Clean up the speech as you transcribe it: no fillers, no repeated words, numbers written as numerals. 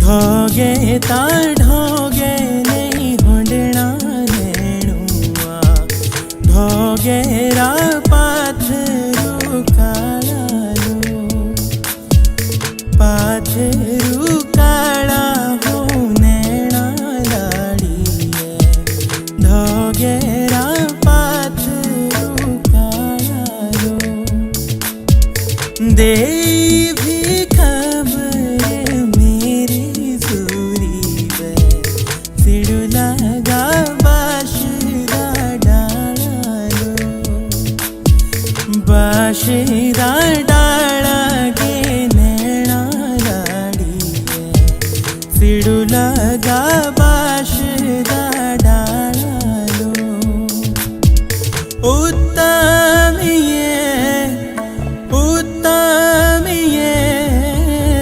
ढोगे ता ढोगे नहीं होंडना नेणुआ ढोगे रा पाथरू काळालो पाथरू काळा हो नैणा लाड़ीए ढोगे रा पाथरू काळालो दे भी खबर मेरी सूरी वे सिड़ू लगा बाशिरा डालो बाशिरा डाला के नैणा लाड़ी सिड़ू लगा